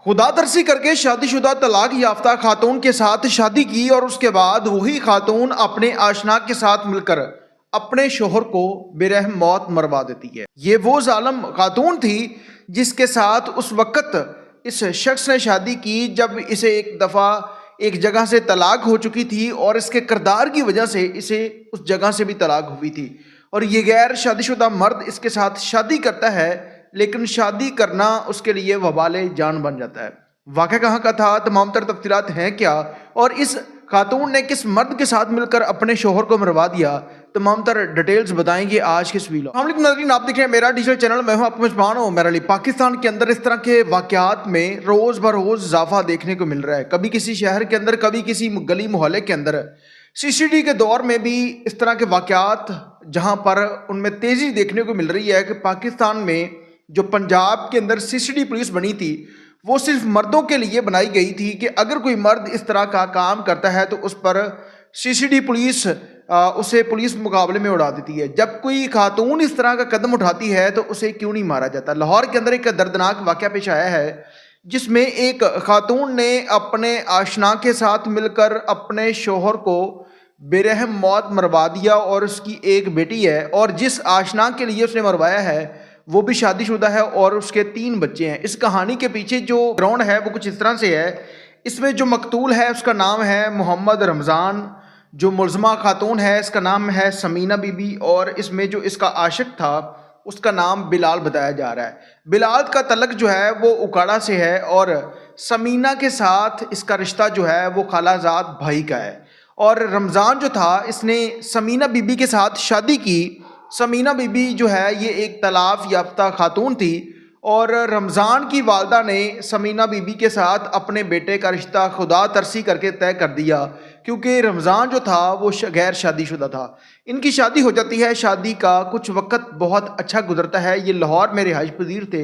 خدا ترسی کر کے شادی شدہ طلاق یافتہ خاتون کے ساتھ شادی کی اور اس کے بعد وہی خاتون اپنے آشنا کے ساتھ مل کر اپنے شوہر کو بے رحم موت مروا دیتی ہے۔ یہ وہ ظالم خاتون تھی جس کے ساتھ اس وقت اس شخص نے شادی کی جب اسے ایک دفعہ ایک جگہ سے طلاق ہو چکی تھی اور اس کے کردار کی وجہ سے اسے اس جگہ سے بھی طلاق ہوئی تھی، اور یہ غیر شادی شدہ مرد اس کے ساتھ شادی کرتا ہے، لیکن شادی کرنا اس کے لیے وبال جان بن جاتا ہے۔ واقعہ کہاں کا تھا، تمام تر تفصیلات ہیں کیا، اور اس خاتون نے کس مرد کے ساتھ مل کر اپنے شوہر کو مروا دیا، تمام تر ڈیٹیلز بتائیں گے آج کے اس ویڈیو۔ السلام علیکم ناظرین، آپ دیکھ رہے ہیں میرا ڈیجیٹل چینل، میں ہوں آپ کا میزبان عمر علی۔ پاکستان کے اندر اس طرح کے واقعات میں روز بروز اضافہ دیکھنے کو مل رہا ہے، کبھی کسی شہر کے اندر، کبھی کسی گلی محلے کے اندر۔ CCTV کے دور میں بھی اس طرح کے واقعات جہاں پر ان میں تیزی دیکھنے کو مل رہی ہے کہ پاکستان میں جو پنجاب کے اندر CCTV پولیس بنی تھی وہ صرف مردوں کے لیے بنائی گئی تھی کہ اگر کوئی مرد اس طرح کا کام کرتا ہے تو اس پر CCTV پولیس اسے پولیس مقابلے میں اڑا دیتی ہے۔ جب کوئی خاتون اس طرح کا قدم اٹھاتی ہے تو اسے کیوں نہیں مارا جاتا؟ لاہور کے اندر ایک دردناک واقعہ پیش آیا ہے جس میں ایک خاتون نے اپنے آشنا کے ساتھ مل کر اپنے شوہر کو بے رحم موت مروا دیا، اور اس کی ایک بیٹی ہے، اور جس آشنا کے لیے اس نے مروایا ہے وہ بھی شادی شدہ ہے اور اس کے 3 بچے ہیں۔ اس کہانی کے پیچھے جو گراؤنڈ ہے وہ کچھ اس طرح سے ہے۔ اس میں جو مقتول ہے اس کا نام ہے محمد رمضان، جو ملزمہ خاتون ہے اس کا نام ہے سمینہ بی بی، اور اس میں جو اس کا عاشق تھا اس کا نام بلال بتایا جا رہا ہے۔ بلال کا تعلق جو ہے وہ اکاڑا سے ہے، اور سمینہ کے ساتھ اس کا رشتہ جو ہے وہ خالہ زاد بھائی کا ہے۔ اور رمضان جو تھا اس نے سمینہ بی بی کے ساتھ شادی کی۔ سمینہ بی بی جو ہے یہ ایک طلاق یافتہ خاتون تھی، اور رمضان کی والدہ نے سمینہ بی بی کے ساتھ اپنے بیٹے کا رشتہ خدا ترسی کر کے طے کر دیا، کیونکہ رمضان جو تھا وہ غیر شادی شدہ تھا۔ ان کی شادی ہو جاتی ہے، شادی کا کچھ وقت بہت اچھا گزرتا ہے، یہ لاہور میں رہائش پذیر تھے،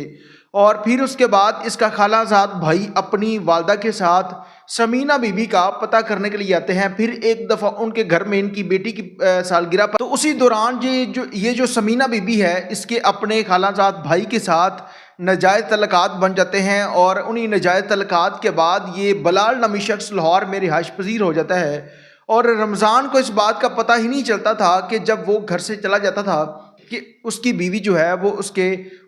اور پھر اس کے بعد اس کا خالہ زاد بھائی اپنی والدہ کے ساتھ سمینہ بی بی کا پتہ کرنے کے لیے آتے ہیں۔ پھر ایک دفعہ ان کے گھر میں ان کی بیٹی کی سالگرہ پر، تو اسی دوران یہ جو سمینہ بی بی ہے اس کے اپنے خالہ زاد بھائی کے ساتھ ناجائز تعلقات بن جاتے ہیں، اور انہی ناجائز تعلقات کے بعد یہ بلال نامی شخص لاہور میں رہائش پذیر ہو جاتا ہے، اور رمضان کو اس بات کا پتہ ہی نہیں چلتا تھا کہ جب وہ گھر سے چلا جاتا تھا کہ اس کی بیوی جو ہے وہ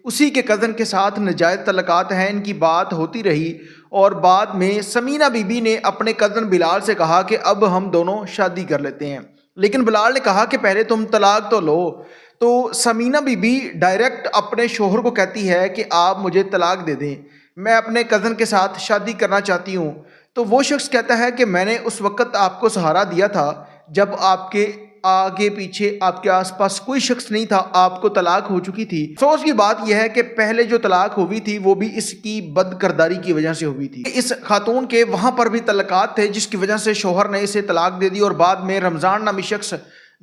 اسی کے کزن کے ساتھ ناجائز تعلقات ہیں۔ ان کی بات ہوتی رہی، اور بعد میں سمینہ بی بی نے اپنے کزن بلال سے کہا کہ اب ہم دونوں شادی کر لیتے ہیں، لیکن بلال نے کہا کہ پہلے تم طلاق تو لو۔ تو سمینہ بی بی ڈائریکٹ اپنے شوہر کو کہتی ہے کہ آپ مجھے طلاق دے دیں، میں اپنے کزن کے ساتھ شادی کرنا چاہتی ہوں۔ تو وہ شخص کہتا ہے کہ میں نے اس وقت آپ کو سہارا دیا تھا جب آپ کے آگے پیچھے آپ کے آس پاس کوئی شخص نہیں تھا، آپ کو طلاق ہو چکی تھی۔ افسوس کی بات یہ ہے کہ پہلے جو طلاق ہوئی تھی وہ بھی اس کی بد کرداری کی وجہ سے ہوئی تھی۔ اس خاتون کے وہاں پر بھی تعلقات تھے جس کی وجہ سے شوہر نے اسے طلاق دے دی، اور بعد میں رمضان نامی شخص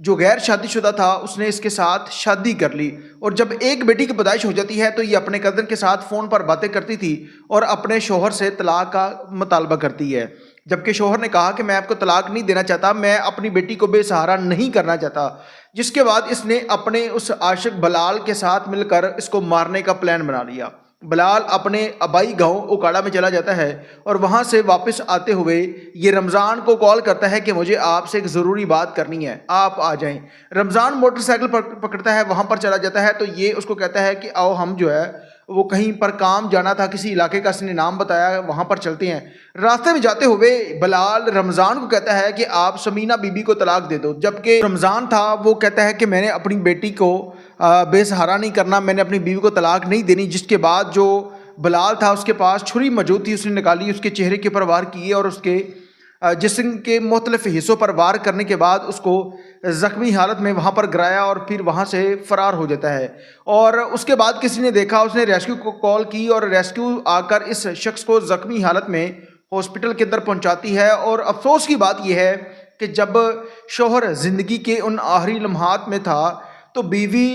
جو غیر شادی شدہ تھا اس نے اس کے ساتھ شادی کر لی، اور جب ایک بیٹی کی پیدائش ہو جاتی ہے تو یہ اپنے کزن کے ساتھ فون پر باتیں کرتی تھی اور اپنے شوہر سے طلاق کا مطالبہ کرتی ہے، جبکہ شوہر نے کہا کہ میں آپ کو طلاق نہیں دینا چاہتا، میں اپنی بیٹی کو بے سہارا نہیں کرنا چاہتا۔ جس کے بعد اس نے اپنے اس عاشق بلال کے ساتھ مل کر اس کو مارنے کا پلان بنا لیا۔ بلال اپنے آبائی گاؤں اکاڑا میں چلا جاتا ہے، اور وہاں سے واپس آتے ہوئے یہ رمضان کو کال کرتا ہے کہ مجھے آپ سے ایک ضروری بات کرنی ہے، آپ آ جائیں۔ رمضان موٹر سائیکل پکڑتا ہے، وہاں پر چلا جاتا ہے، تو یہ اس کو کہتا ہے کہ آؤ ہم جو ہے وہ کہیں پر کام جانا تھا، کسی علاقے کا اس نے نام بتایا، وہاں پر چلتے ہیں۔ راستے میں جاتے ہوئے بلال رمضان کو کہتا ہے کہ آپ سمینہ بی بی کو طلاق دے دو، جبکہ رمضان تھا وہ کہتا ہے کہ میں نے اپنی بیٹی کو بے سہارا نہیں کرنا، میں نے اپنی بیوی کو طلاق نہیں دینی۔ جس کے بعد جو بلال تھا اس کے پاس چھری موجود تھی، اس نے نکالی، اس کے چہرے کے اوپر وار کیے، اور اس کے جسم کے مختلف حصوں پر وار کرنے کے بعد اس کو زخمی حالت میں وہاں پر گرایا، اور پھر وہاں سے فرار ہو جاتا ہے۔ اور اس کے بعد کسی نے دیکھا، اس نے ریسکیو کو کال کی، اور ریسکیو آ کر اس شخص کو زخمی حالت میں ہاسپٹل کے اندر پہنچاتی ہے۔ اور افسوس کی بات یہ ہے کہ جب شوہر زندگی کے ان آخری لمحات میں تھا تو بیوی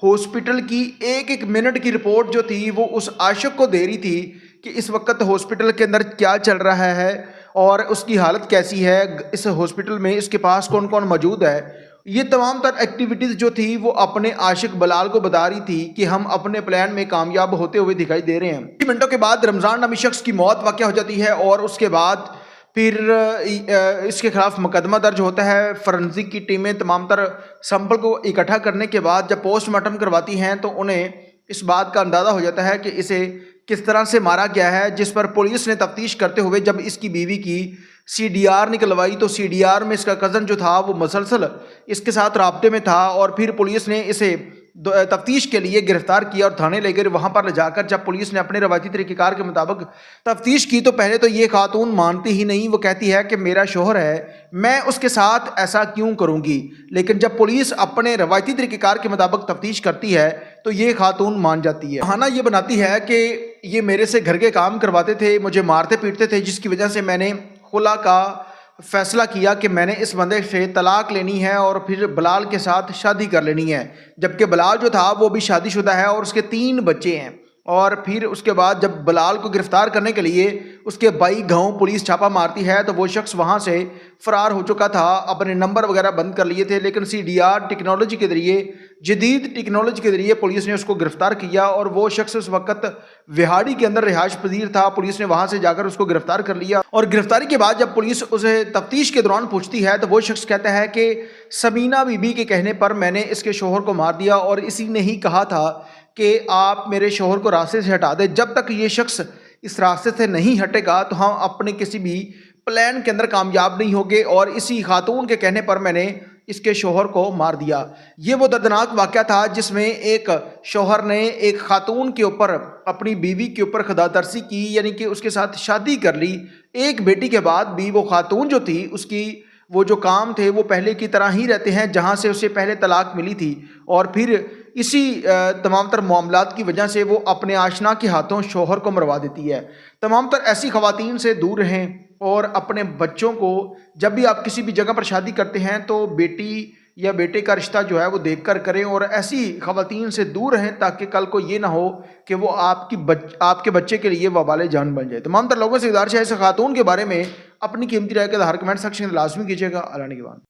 ہاسپٹل کی ایک ایک منٹ کی رپورٹ جو تھی وہ اس عاشق کو دے رہی تھی کہ اس وقت ہاسپٹل کے اندر کیا چل رہا ہے اور اس کی حالت کیسی ہے، اس ہاسپٹل میں اس کے پاس کون کون موجود ہے۔ یہ تمام تر ایکٹیویٹیز جو تھی وہ اپنے عاشق بلال کو بتا رہی تھی کہ ہم اپنے پلان میں کامیاب ہوتے ہوئے دکھائی دے رہے ہیں۔ 20 منٹوں کے بعد رمضان نامی شخص کی موت واقع ہو جاتی ہے اور اس کے بعد پھر اس کے خلاف مقدمہ درج ہوتا ہے۔ فورنزک کی ٹیمیں تمام تر سیمپل کو اکٹھا کرنے کے بعد جب پوسٹ مارٹم کرواتی ہیں تو انہیں اس بات کا اندازہ ہو جاتا ہے کہ اسے کس طرح سے مارا گیا ہے، جس پر پولیس نے تفتیش کرتے ہوئے جب اس کی بیوی کی سی ڈی آر نکلوائی تو سی ڈی آر میں اس کا کزن جو تھا وہ مسلسل اس کے ساتھ رابطے میں تھا، اور پھر پولیس نے اسے تفتیش کے لیے گرفتار کیا اور تھانے لے گئے۔ وہاں پر لے جا کر جب پولیس نے اپنے روایتی طریقہ کار کے مطابق تفتیش کی تو پہلے تو یہ خاتون مانتی ہی نہیں، وہ کہتی ہے کہ میرا شوہر ہے، میں اس کے ساتھ ایسا کیوں کروں گی، لیکن جب پولیس اپنے روایتی طریقہ کار کے مطابق تفتیش کرتی ہے تو یہ خاتون مان جاتی ہے۔ بہانہ یہ بناتی ہے کہ یہ میرے سے گھر کے کام کرواتے تھے، مجھے مارتے پیٹتے تھے، جس کی وجہ سے میں نے خلا کا فیصلہ کیا کہ میں نے اس بندے سے طلاق لینی ہے اور پھر بلال کے ساتھ شادی کر لینی ہے، جبکہ بلال جو تھا وہ بھی شادی شدہ ہے اور اس کے 3 بچے ہیں۔ اور پھر اس کے بعد جب بلال کو گرفتار کرنے کے لیے اس کے بائی گاؤں پولیس چھاپا مارتی ہے تو وہ شخص وہاں سے فرار ہو چکا تھا، اپنے نمبر وغیرہ بند کر لیے تھے، لیکن سی ڈی آر ٹیکنالوجی کے ذریعے، جدید ٹیکنالوجی کے ذریعے پولیس نے اس کو گرفتار کیا، اور وہ شخص اس وقت وہاڑی کے اندر رہائش پذیر تھا۔ پولیس نے وہاں سے جا کر اس کو گرفتار کر لیا، اور گرفتاری کے بعد جب پولیس اسے تفتیش کے دوران پوچھتی ہے تو وہ شخص کہتا ہے کہ سمینہ بی بی کے کہنے پر میں نے اس کے شوہر کو مار دیا، اور اسی نے ہی کہا تھا کہ آپ میرے شوہر کو راستے سے ہٹا دیں۔ جب تک یہ شخص اس راستے سے نہیں ہٹے گا تو ہم اپنے کسی بھی پلان کے اندر کامیاب نہیں ہوگے، اور اسی خاتون کے کہنے پر میں نے اس کے شوہر کو مار دیا۔ یہ وہ دردناک واقعہ تھا جس میں ایک شوہر نے ایک خاتون کے اوپر، اپنی بیوی کے اوپر خدا ترسی کی، یعنی کہ اس کے ساتھ شادی کر لی۔ ایک بیٹی کے بعد بھی وہ خاتون جو تھی اس کی وہ جو کام تھے وہ پہلے کی طرح ہی رہتے ہیں جہاں سے اسے پہلے طلاق ملی تھی، اور پھر اسی تمام تر معاملات کی وجہ سے وہ اپنے آشنا کے ہاتھوں شوہر کو مروا دیتی ہے۔ تمام تر ایسی خواتین سے دور رہیں، اور اپنے بچوں کو جب بھی آپ کسی بھی جگہ پر شادی کرتے ہیں تو بیٹی یا بیٹے کا رشتہ جو ہے وہ دیکھ کر کریں، اور ایسی خواتین سے دور رہیں تاکہ کل کو یہ نہ ہو کہ وہ آپ کے بچے کے لیے وبال جان بن جائے۔ تمام تر لوگوں سے گزارش ہے اس خاتون کے بارے میں اپنی قیمتی رائے کا اظہار کمنٹ سیکشن میں لازمی کیجیے گا۔ اللہ نگہبان۔